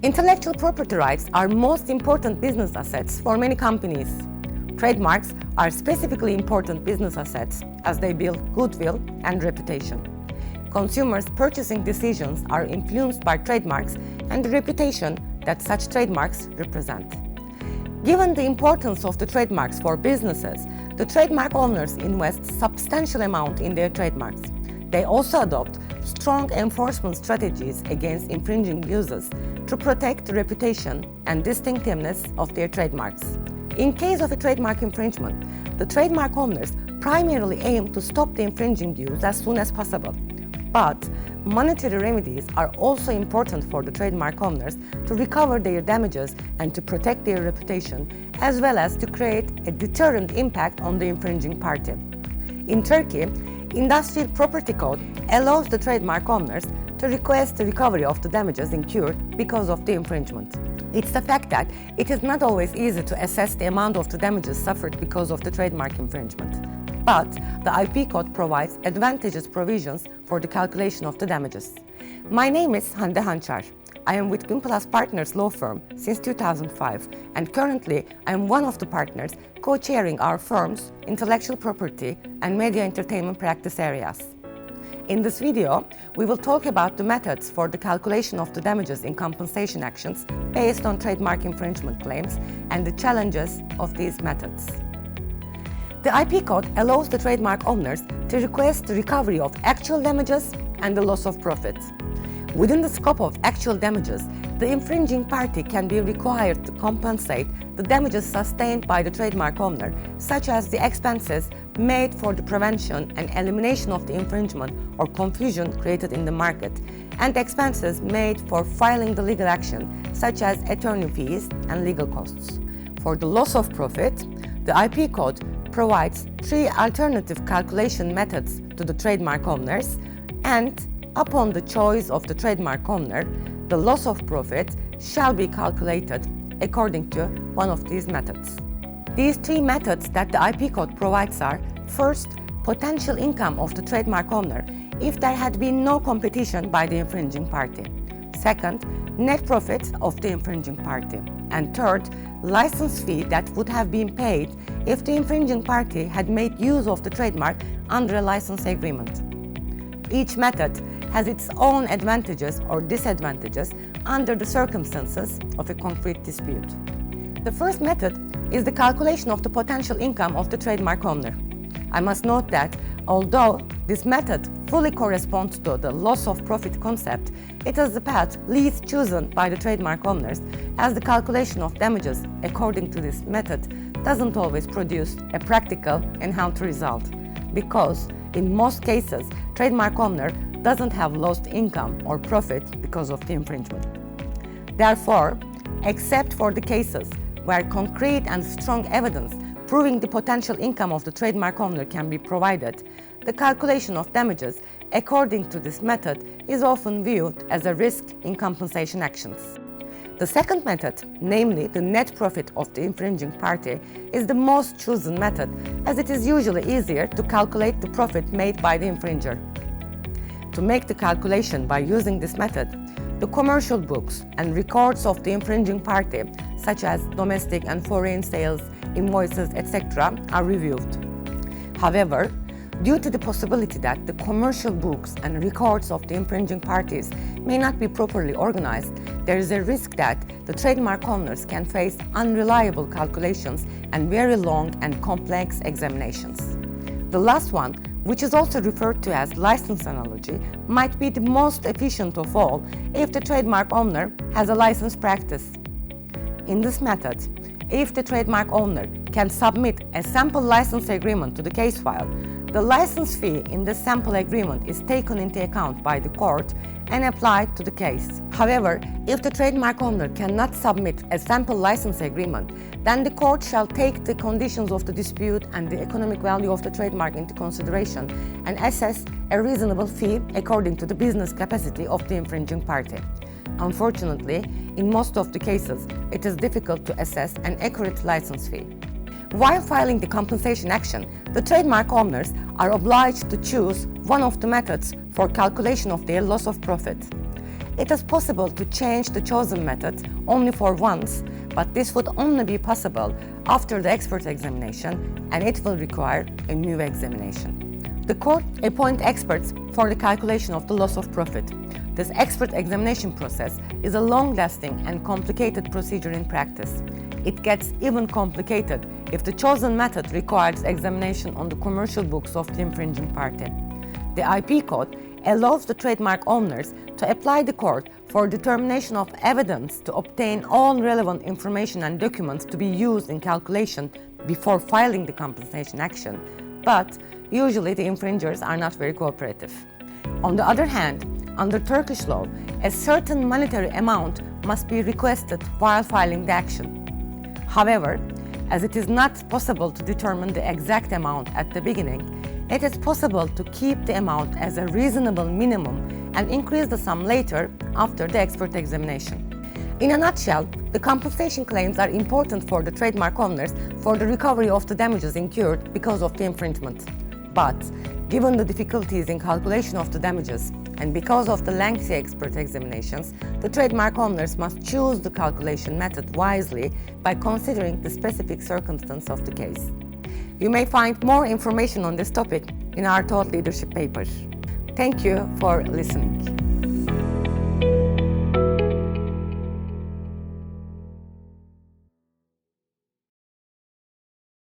Intellectual property rights are most important business assets for many companies. Trademarks are specifically important business assets as they build goodwill and reputation. Consumers' purchasing decisions are influenced by trademarks and the reputation that such trademarks represent. Given the importance of the trademarks for businesses, the trademark owners invest substantial amount in their trademarks. They also adopt strong enforcement strategies against infringing uses to protect the reputation and distinctiveness of their trademarks. In case of a trademark infringement, the trademark owners primarily aim to stop the infringing use as soon as possible. But monetary remedies are also important for the trademark owners to recover their damages and to protect their reputation, as well as to create a deterrent impact on the infringing party. In Turkey, Industrial Property Code allows the trademark owners to request the recovery of the damages incurred because of the infringement. It's the fact that it is not always easy to assess the amount of the damages suffered because of the trademark infringement. But the IP Code provides advantageous provisions for the calculation of the damages. My name is Hande Hançar. I am with Günplas Partners law firm since 2005, and currently I am one of the partners co-chairing our firm's intellectual property and media entertainment practice areas. In this video, we will talk about the methods for the calculation of the damages in compensation actions based on trademark infringement claims and the challenges of these methods. The IP Code allows the trademark owners to request the recovery of actual damages and the loss of profit. Within the scope of actual damages, the infringing party can be required to compensate the damages sustained by the trademark owner, such as the expenses made for the prevention and elimination of the infringement or confusion created in the market, and expenses made for filing the legal action, such as attorney fees and legal costs. For the loss of profit, the IP Code provides 3 alternative calculation methods to the trademark owners, and upon the choice of the trademark owner, the loss of profit shall be calculated according to one of these methods. These 3 methods that the IP Code provides are: first, potential income of the trademark owner if there had been no competition by the infringing party; second, net profit of the infringing party; and third, license fee that would have been paid if the infringing party had made use of the trademark under a license agreement. Each method has its own advantages or disadvantages under the circumstances of a concrete dispute. The first method is the calculation of the potential income of the trademark owner. I must note that although this method fully corresponds to the loss of profit concept, it is the path least chosen by the trademark owners, as the calculation of damages according to this method doesn't always produce a practical and healthy result, because in most cases, trademark owner doesn't have lost income or profit because of the infringement. Therefore, except for the cases where concrete and strong evidence proving the potential income of the trademark owner can be provided, the calculation of damages according to this method is often viewed as a risk in compensation actions. The second method, namely the net profit of the infringing party, is the most chosen method, as it is usually easier to calculate the profit made by the infringer. To make the calculation by using this method, the commercial books and records of the infringing party, such as domestic and foreign sales, invoices, etc., are reviewed. However, due to the possibility that the commercial books and records of the infringing parties may not be properly organized, there is a risk that the trademark owners can face unreliable calculations and very long and complex examinations. The last one, which is also referred to as license analogy, might be the most efficient of all if the trademark owner has a license practice. In this method, if the trademark owner can submit a sample license agreement to the case file, the license fee in the sample agreement is taken into account by the court and applied to the case. However, if the trademark owner cannot submit a sample license agreement, then the court shall take the conditions of the dispute and the economic value of the trademark into consideration and assess a reasonable fee according to the business capacity of the infringing party. Unfortunately, in most of the cases, it is difficult to assess an accurate license fee. While filing the compensation action, the trademark owners are obliged to choose one of the methods for calculation of their loss of profit. It is possible to change the chosen method only for once, but this would only be possible after the expert examination, and it will require a new examination. The court appoints experts for the calculation of the loss of profit. This expert examination process is a long-lasting and complicated procedure in practice. It gets even complicated if the chosen method requires examination on the commercial books of the infringing party. The IP code allows the trademark owners to apply the court for determination of evidence to obtain all relevant information and documents to be used in calculation before filing the compensation action, but usually the infringers are not very cooperative. On the other hand, under Turkish law, a certain monetary amount must be requested while filing the action. However, as it is not possible to determine the exact amount at the beginning, it is possible to keep the amount as a reasonable minimum and increase the sum later after the expert examination. In a nutshell, the compensation claims are important for the trademark owners for the recovery of the damages incurred because of the infringement. But, given the difficulties in calculation of the damages and because of the lengthy expert examinations, the trademark owners must choose the calculation method wisely by considering the specific circumstance of the case. You may find more information on this topic in our thought leadership paper. Thank you for listening.